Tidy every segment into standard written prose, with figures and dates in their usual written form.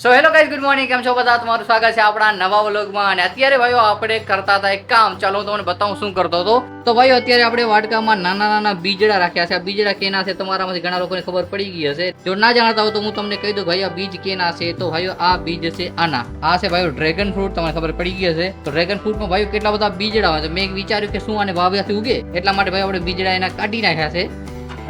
So hello guys, good morning. કેમ છો બધા? તમારું સ્વાગત છે આપણા નવા વ્લોગમાં. અને અત્યારે ભાઈઓ આપણે કરતા હતા એક કામ. ચાલો હું તમને બતાવું શું કરતો હતો. તો ભાઈઓ અત્યારે આપણે વાડકામાં નાના નાના બીજડા રાખ્યા છે. આ બીજડા કેના છે તમારામાંથી ઘણા લોકોને ખબર પડી ગઈ હશે. જો ના જાણતા હોય તો હું તમને કહી દઉં ભાઈ આ બીજ કેના છે. તો ભાઈઓ આ બીજ છે આના. આ છે ભાઈઓ ડ્રેગન ફ્રૂટ. તમને ખબર પડી ગઈ હશે. તો ડ્રેગન ફ્રૂટમાં ભાઈઓ કેટલા બધા બીજડા હોય. તો મેં વિચાર્યું કે શું આને વાવ્યાથી ઉગે, એટલા માટે ભાઈ આપણે બીજડા એના કાઢી નાખ્યા છે.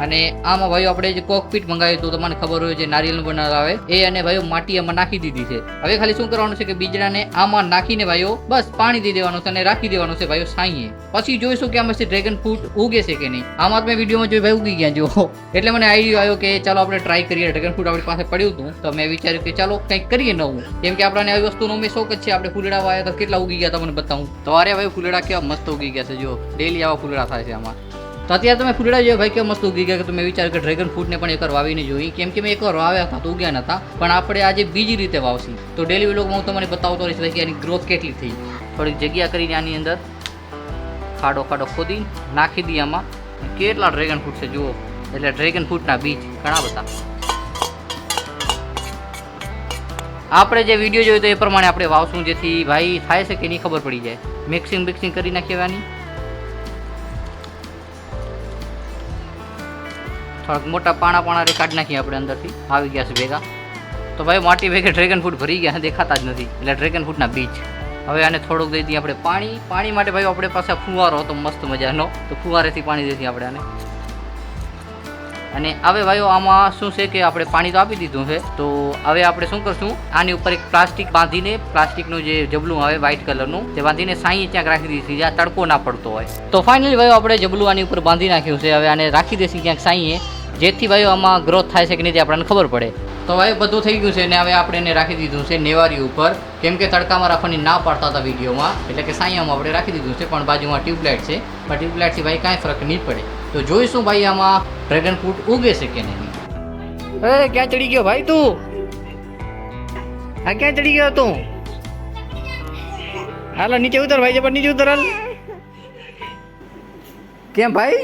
અને આમાં ભાઈઓ આપણે જે કોકપીટ મંગાવ્યું હતું, તમને ખબર હોય જે નારિયેળનું બનાવે એ, અને ભાઈઓ માટી એમાં નાખી દીધી છે. હવે ખાલી શું કરવાનું છે કે બીજડાને આમાં નાખીને ભાઈઓ બસ પાણી દઈ દેવાનું છે અને રાખી દેવાનું છે ભાઈઓ સાંઈએ. પછી જોઈશું કે આમાંથી ડ્રેગન ફ્રૂટ ઉગે છે કે નહીં. આમાં મેં વિડીયોમાં જોઈ ભાઈ ઉગી ગયા જો. એટલે મને આઈડિયા આવ્યો કે ચાલો આપણે ટ્રાય કરીએ. ડ્રેગન ફ્રૂટ આપણી પાસે પડ્યું હતું તો મેં વિચાર્યું કે ચાલો કંઈક કરીએ નવું. કેમ કે આપણને આવી વસ્તુનો મેં શોખ જ છે. આપણે ફૂલડા વાયા તો કેટલા ઉગી ગયા તમને બતાવું. તો અરે ભાઈ ફૂલડા કેવા મસ્ત ઉગી ગયા છે જો. ડેલી આવા ફૂલડા થાય છે આમાં. તો અત્યારે તમે ફૂલડા જોયો ભાઈ કેવા મસ્ત ઉગી ગયા. કે તમે વિચાર કે ડ્રેગન ફ્રૂટને પણ એકવાર વાવીને જોઈ. કેમ કે મેં એકવાર વાવ્યા હતા તો ઉગ્યા નતા, પણ આપણે આજે બીજી રીતે વાવશી. તો ડેલી વ્લોગમાં હું તમને બતાવતો રહીશ કે એની ગ્રોથ કેટલી થઈ. થોડીક જગ્યા કરીને આની અંદર ખાડો ખાડો ખોદી નાખી દઈએ. આમાં કેટલા ડ્રેગન ફ્રૂટ છે જુઓ. એટલે ડ્રેગન ફ્રૂટના બીજ ઘણા બધા. આપણે જે વિડીયો જોયો તો એ પ્રમાણે આપણે વાવશું, જેથી ભાઈ થાય છે કે નહીં ખબર પડી જાય. મિક્સિંગ કરી નાખવાની. થોડાક મોટા પાણા કાઢી નાખીએ આપણે અંદરથી. આવી ગયા છે ભેગા. તો ભાઈ માટી ભેગા ડ્રેગન ફ્રૂટ ભરી ગયા, દેખાતા જ નથી. એટલે ડ્રેગન ફ્રૂટના બીજ. હવે આને થોડુંક દઈ દઈએ આપણે પાણી માટે ભાઈ આપણે પાસે ફુવારો હતો મસ્ત મજાનો. તો ફુવારેથી પાણી દઈ દઈએ આપણે આને. અને હવે ભાઈઓ આમાં શું છે કે આપણે પાણી તો આપી દીધું છે. તો હવે આપણે શું કરશું, આની ઉપર એક પ્લાસ્ટિક બાંધીને, પ્લાસ્ટિકનું જે જબલું આવે વ્હાઇટ કલરનું, તે બાંધીને સાંઈ ક્યાંક રાખી દીધી જ્યાં તડકો ના પડતો હોય. તો ફાઇનલી ભાઈઓ આપણે જબલું આની ઉપર બાંધી નાખ્યું છે. હવે આને રાખી દઈશું ક્યાંક સાંઈએ, જેથી ભાઈઓ આમાં ગ્રોથ થાય છે કે નહીં તે આપણને ખબર પડે. તો ભાઈ બધું થઈ ગયું છે ને હવે આપણે એને રાખી દીધું છે નેવારી ઉપર. કેમ કે તડકામાં રાખવાની ના પાડતા હતા વિડીયોમાં, એટલે કે સાંયામાં આપણે રાખી દીધું છે. પણ બાજુમાં ટ્યુબલાઇટ છે, પણ ટ્યુબલાઇટથી ભાઈ કાંઈ ફરક નહીં પડે. તો જોઈશું ભાઈ આમાં ડ્રેગન ફ્રૂટ ઉગે છે કે નહીં. એ ક્યાં ચડી ગયો ભાઈ તું? હા ક્યાં ચડી ગયો તું? હાલો નીચે ઉતર ભાઈ, જબર નીચે ઉતર. હાલ કેમ ભાઈ?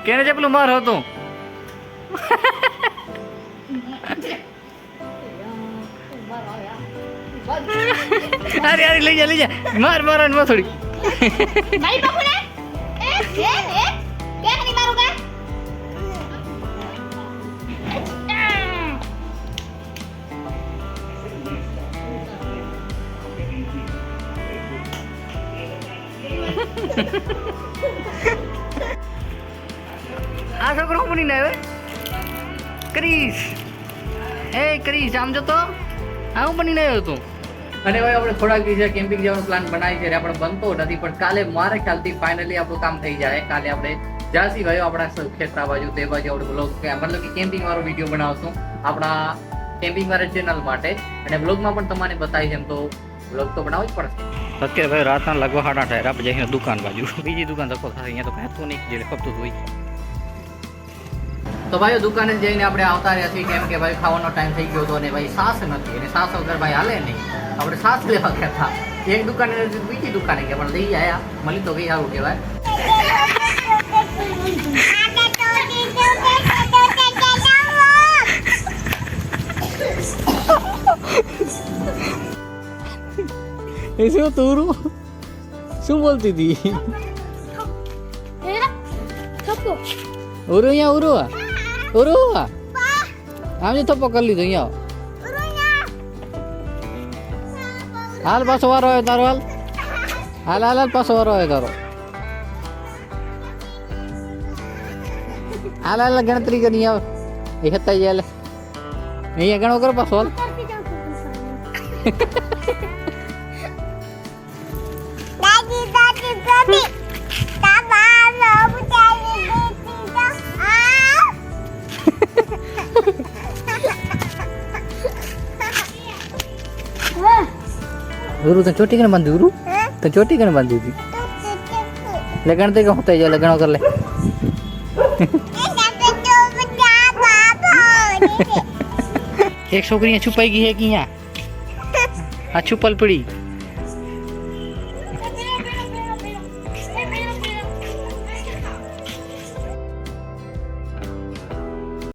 કેને ચપલું માર હતું? અરે અરે લઈ જા માર થોડી. મારી બાપુ ને એ કે નહીં મારું કે આ છોકરો બની ને ક્રિશ. ક્રિશ આમ જતો આવું બની આવ્યો તું. અને ભાઈ આપણે થોડાક દિવસ કેમ્પિંગ જવાનો પ્લાન બનાવી છે. આપણે બનતો નથી, પણ કાલે મારે ખ્યાલથી ફાઇનલી આપણું કામ થઈ જાય. કાલે આપણે જાસી ભાઈઓ આપણા ખેતરા બાજુ તે બાજુ આપણે બ્લોગ મતલબ કે કેમ્પિંગ વાળો વિડીયો બનાવશું આપણા કેમ્પિંગ વાળા ચેનલ માટે. અને બ્લોગમાં પણ તમારે બતાવી છે, એમ તો બ્લોગ તો બનાવવો જ પડશે. અત્યારે ભાઈ રાતના લગભગ 8:30 આપણે જઈને દુકાન બાજુ બીજી દુકાન ધક્કો થાય. અહીંયા તો કહેતું નહીં જે ખપતું હોય. તો ભાઈઓ દુકાને જઈને આપણે આવતા રહ્યા છીએ. કેમ કે ભાઈ ખાવાનો ટાઈમ થઈ ગયો હતો અને ભાઈ સાસ નથી. અને સાસ વગર ભાઈ હાલે નહીં. આપણે સાસ લેવા ગયા હતા. એક દુકાને બીજી દુકાને ગયા, પણ લઈ આવ્યા. મળી તો ગઈ, સારું કહેવાય. શું તું શું બોલતી હતી? ઉરુ અહીંયા ઉરુ આમ થપ્પો કરી લીધો અહીંયા. હાલ પાછો વારો આવ્યો તારો. હાલ હાલ હાલ પાછો વારો આવ્યો તારો. હાલ હાલ ગણતરી કરી આવ. એ હતા જાય અહીંયા ગણો કરો પાછો. હાલ ગુરુ તો ચોટી કને બાંધી. ગુરુ તો ચોટી કને બાંધી હતી. લગણ તો હોતા જાય. લગણો કર લે. એક છોકરી છુપાઈ ગઈ છે કે અહીંયા આ છુપલ પડી.